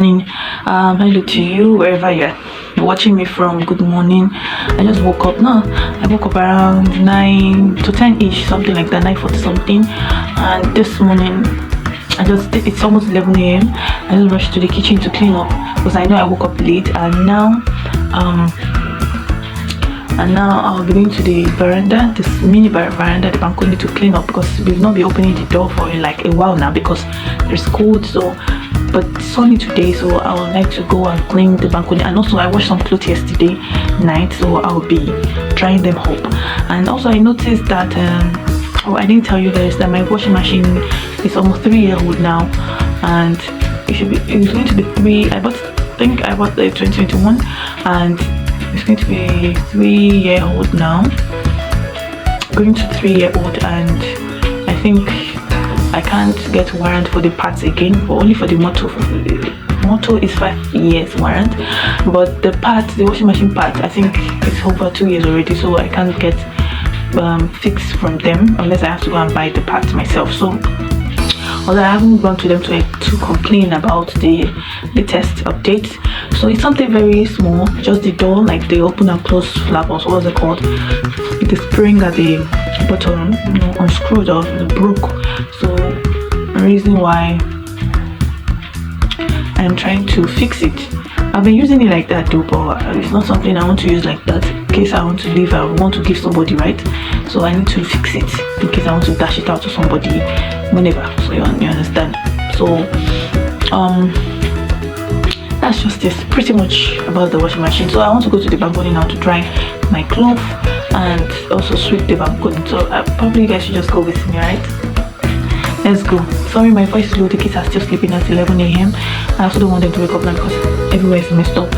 Morning. Hello to you wherever you're watching me from. Good morning. I just woke up now. I woke up around 9 to 10 ish, something like that, 9:40 something. And this morning, it's almost 11 a.m. I just rushed to the kitchen to clean up because I know I woke up late. And now I'll be going to the veranda, this mini veranda, the balcony, to clean up because we've not been opening the door for like a while now because it's cold. But it's sunny today, so I would like to go and clean the balcony. And also I washed some clothes yesterday night, so I'll be drying them up. And also I noticed that I didn't tell you guys that my washing machine is almost 3 years old now, and it's going to be I think I bought the 2021, and it's going to be 3 year old now, going to 3 year old. And I think I can't get warrant for the parts again, but only for the motor. The motor is 5 years warrant, but the washing machine part, I think it's over 2 years already, so I can't get fixed from them unless I have to go and buy the parts myself. So although I haven't gone to them to complain about the latest updates, so it's something very small, just the door, like the open and close flap, or what's it called, the spring at the bottom, unscrewed or broke. So the reason why I'm trying to fix it. I've been using it like that though, but it's not something I want to use like that. In case I want to leave, I want to give somebody, right? So I need to fix it in case I want to dash it out to somebody whenever. So you understand. So that's just this pretty much about the washing machine. So I want to go to the balcony now to dry my clothes and also sweep the balcony. So probably you guys should just go with me, right? Let's go. Sorry, my voice is low. The kids are still sleeping at 11 a.m. I also don't want them to wake up now because everywhere is messed up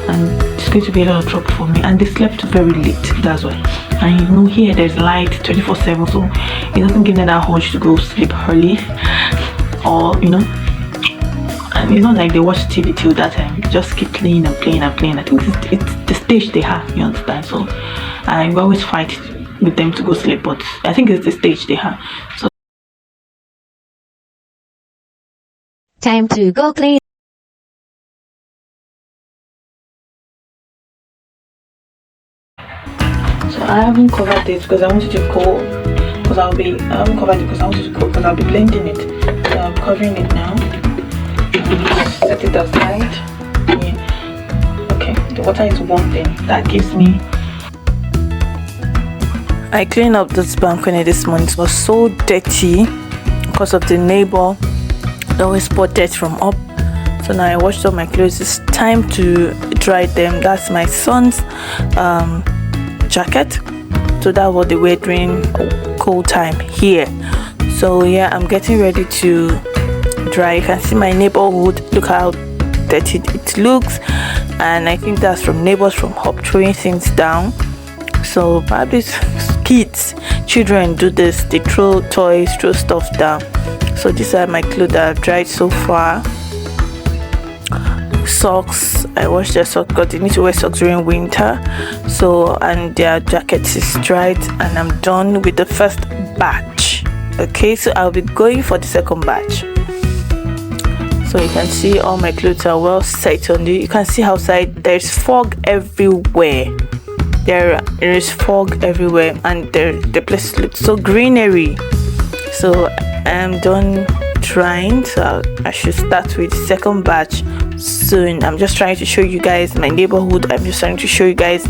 and it's going to be a lot of trouble for me. And they slept very late, that's why. And here there's light 24/7, so it doesn't give them that urge to go sleep early, or and it's not like they watch TV till that time. They just keep playing and playing and playing. I think it's the stage they have, you understand? So I always fight with them to go sleep, but I think it's the stage they have. So time to go clean. So I haven't covered this because I wanted to go, because I haven't covered it because I wanted to go, because I'll be blending it. So I'm covering it now. Set it aside. Yeah. Okay, the water is one thing that gives me. I cleaned up this balcony this morning. It was so dirty because of the neighbor. They always pour dirt from up. So now I washed up my clothes. It's time to dry them. That's my son's jacket. So that's what they wear during cold time here. So yeah, I'm getting ready to dry. You can see my neighborhood. Look how dirty it looks. And I think that's from neighbors from up throwing things down. So probably children do this. They throw toys, throw stuff down. So these are my clothes that I've dried so far. Socks, I washed their socks because they need to wear socks during winter. So, and their jackets is dried, and I'm done with the first batch. Okay, so I'll be going for the second batch. So you can see all my clothes are well set on you can see outside there's fog everywhere. There is fog everywhere, and the place looks so greenery. So I'm done drying, so I should start with the second batch soon. I'm just trying to show you guys my neighborhood. I'm just trying to show you guys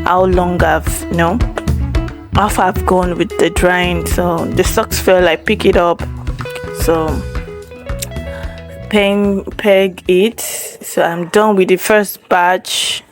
how long how far I've gone with the drying. So the socks fell, I pick it up, so peg it. So I'm done with the first batch.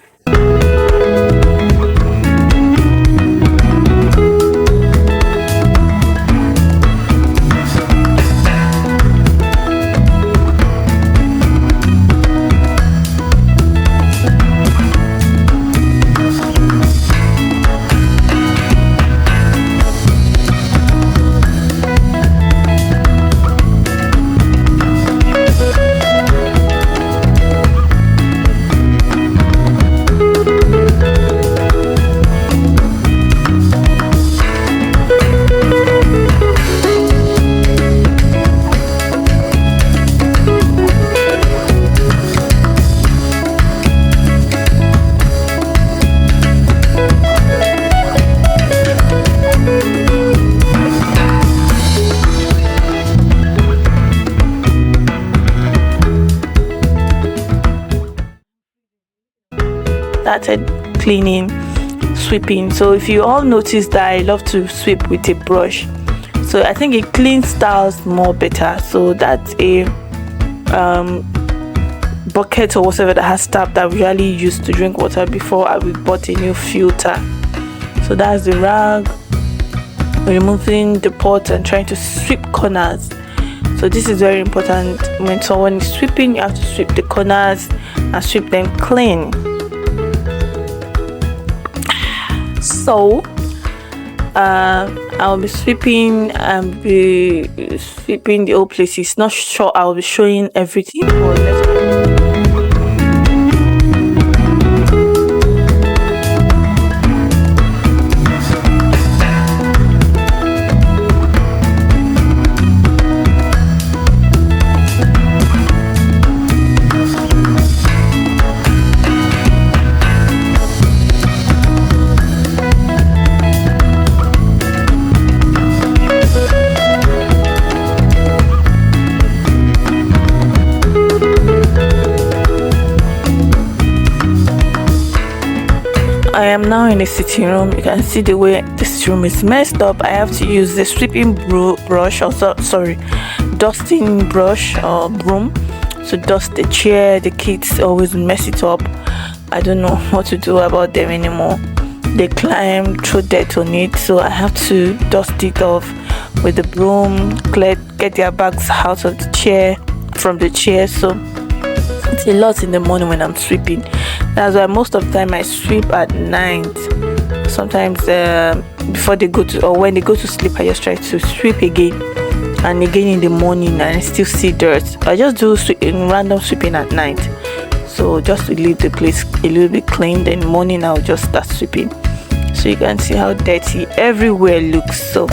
started cleaning, sweeping. So if you all notice that I love to sweep with a brush, so I think it cleans tiles more better. So that's a bucket or whatever that has tap that we usually use to drink water before we bought a new filter. So that's the rag, removing the pot and trying to sweep corners. So this is very important. When someone is sweeping, you have to sweep the corners and sweep them clean. So I'll be sweeping the whole places. Not sure I'll be showing everything. I am now in the sitting room. You can see the way this room is messed up. I have to use the sweeping brush, dusting brush or broom to dust the chair. The kids always mess it up. I don't know what to do about them anymore. They climb, throw dirt on it, so I have to dust it off with the broom, get their bags out of the chair, from the chair. So it's a lot in the morning when I'm sweeping. That's why most of the time I sweep at night. Sometimes before they go to, or when they go to sleep, I just try to sweep again and again in the morning, and I still see dirt. I just do random sweeping at night, so just to leave the place a little bit clean. Then in the morning I'll just start sweeping. So you can see how dirty everywhere looks. So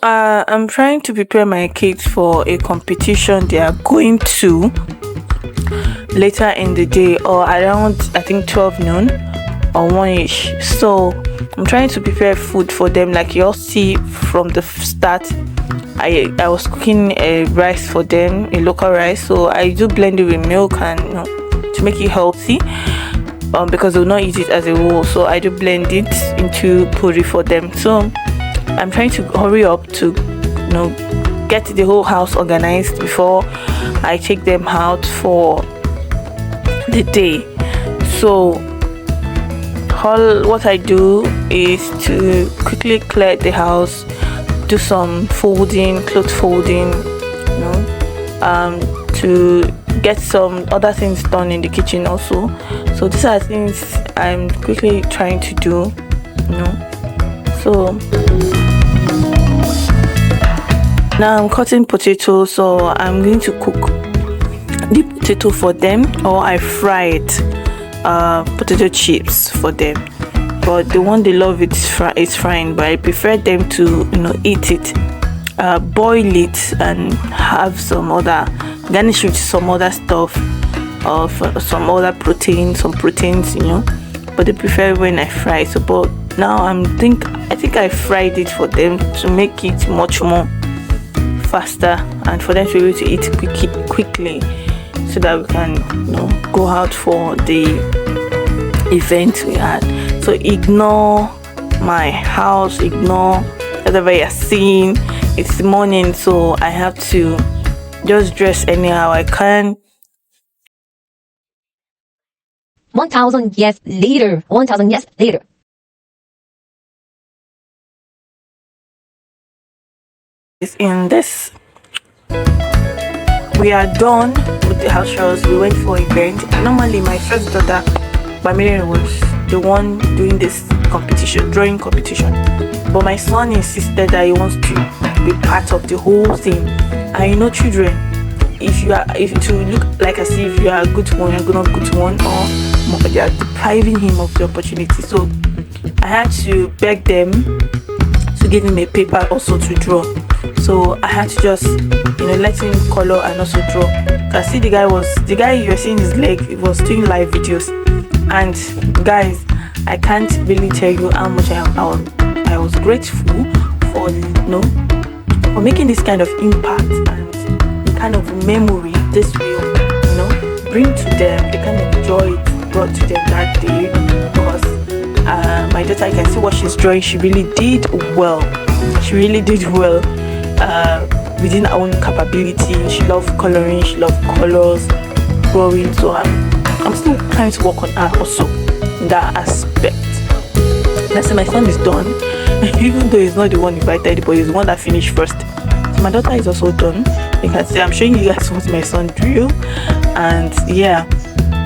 I'm trying to prepare my kids for a competition they are going to later in the day, or around I think 12 noon or 1ish. So I'm trying to prepare food for them. Like you all see from the start, I was cooking a rice for them, a local rice. So I do blend it with milk and to make it healthy, because they will not eat it as a whole. So I do blend it into puri for them. So I'm trying to hurry up to get the whole house organized before I take them out for the day. So what I do is to quickly clear the house, do some folding, clothes folding, to get some other things done in the kitchen also. So these are things I'm quickly trying to do. So now I'm cutting potatoes, so I'm going to cook the potato for them, or I fried potato chips for them. But the one they love is frying, but I prefer them to eat it, boil it, and have some other garnish with some other stuff, of some other proteins, but they prefer when I fry. So but now I think I fried it for them to make it much more faster and for them to be able to eat quickly, so that we can go out for the event we had. So ignore my house, ignore whatever you're seeing. It's the morning, so I have to just dress anyhow I can. 1,000 years later. 1,000 years later. In this, we are done with the house chores. We went for an event. Normally my first daughter, Bamire, was the one doing this drawing competition, but my son insisted that he wants to be part of the whole thing. And children, if to look like as if you are a good one, you're not good one, or they are depriving him of the opportunity. So I had to beg them to give him a paper also to draw. So I had to just, let him color and also draw. I see the guy you're seeing his leg, he was doing live videos. And guys, I can't really tell you how much I was grateful for, for making this kind of impact and the kind of memory this will, bring to them, the kind of joy it brought to them that day. Because my daughter, I can see what she's drawing. She really did well. Within her own capability. She loved coloring, she loved colors, drawing. So I'm still trying to work on her also in that aspect. Let's say my son is done, even though he's not the one invited, but he's the one that finished first. So my daughter is also done. You can see I'm showing you guys what my son drew, and yeah,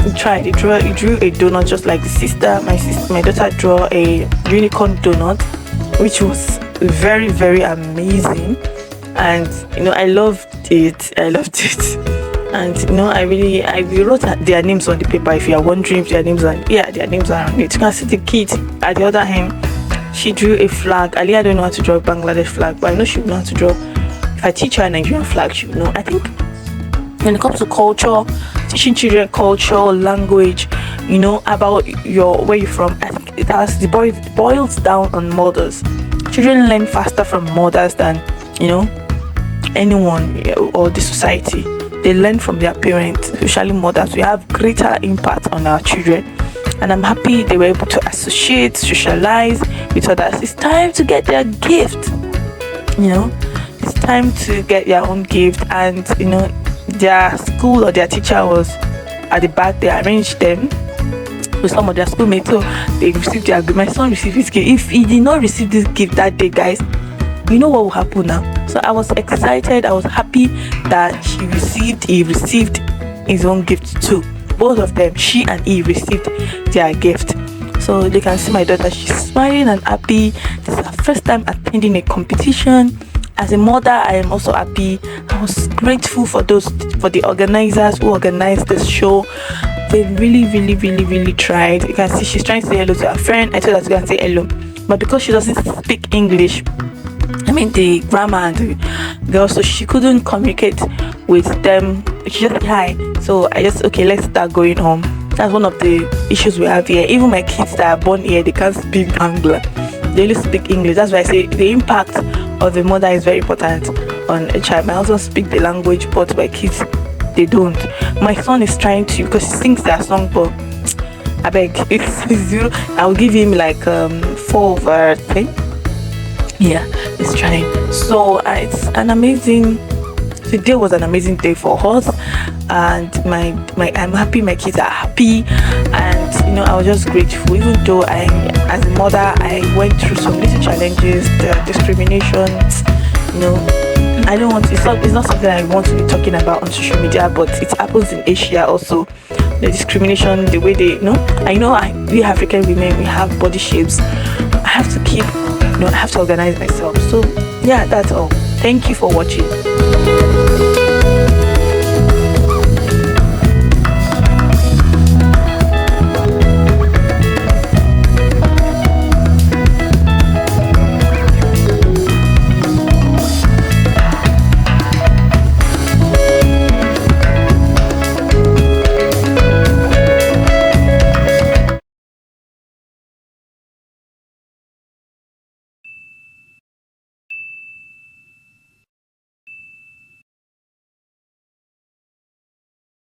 he drew a donut just like the sister. My daughter drew a unicorn donut, which was very, very amazing. And I loved it. And we wrote their names on the paper. If you are wondering if their names are on it. You can see the kid at the other hand. She drew a flag. Ali, I don't know how to draw a Bangladesh flag, but I know she would know how to draw. If I teach her a Nigerian flag, she would know. I think when it comes to culture, teaching children culture, language, about where you're from, I think it boils down on mothers. Children learn faster from mothers than anyone or the society. They learn from their parents, especially mothers. We have greater impact on our children, and I'm happy they were able to associate, socialize with others. It's time to get their gift. It's time to get their own gift. And their school or their teacher was at the back. They arranged them with some of their schoolmates, so they received their gift. My son received his gift. If he did not receive this gift that day, guys, you know what will happen now. So I was excited. I was happy that he received his own gift too. Both of them, she and he, received their gift. So you can see my daughter, she's smiling and happy. This is her first time attending a competition. As a mother, I am also happy. I was grateful for the organizers who organized this show. They really, really, really, really tried. You can see she's trying to say hello to her friend. I told her to go and say hello, but because she doesn't speak English, the grammar and the girls, so she couldn't communicate with them. She just said hi. So I just, okay, let's start going home. That's one of the issues we have here. Even my kids that are born here, they can't speak Bangla. They only speak English. That's why I say the impact of the mother is very important on a child. My husband speaks the language, but my kids, they don't. My son is trying to, because he sings their song, but I beg, it's zero. I'll give him like 4 over 10. Yeah, he's trying. So it's an amazing. Today was an amazing day for us, and I'm happy. My kids are happy, and I was just grateful. Even though as a mother, I went through some little challenges, the discrimination. I don't want. It's not something I want to be talking about on social media, but it happens in Asia also. The discrimination, the way they, we African women, we have body shapes. I have to keep. I have to organize myself. So yeah, that's all. Thank you for watching.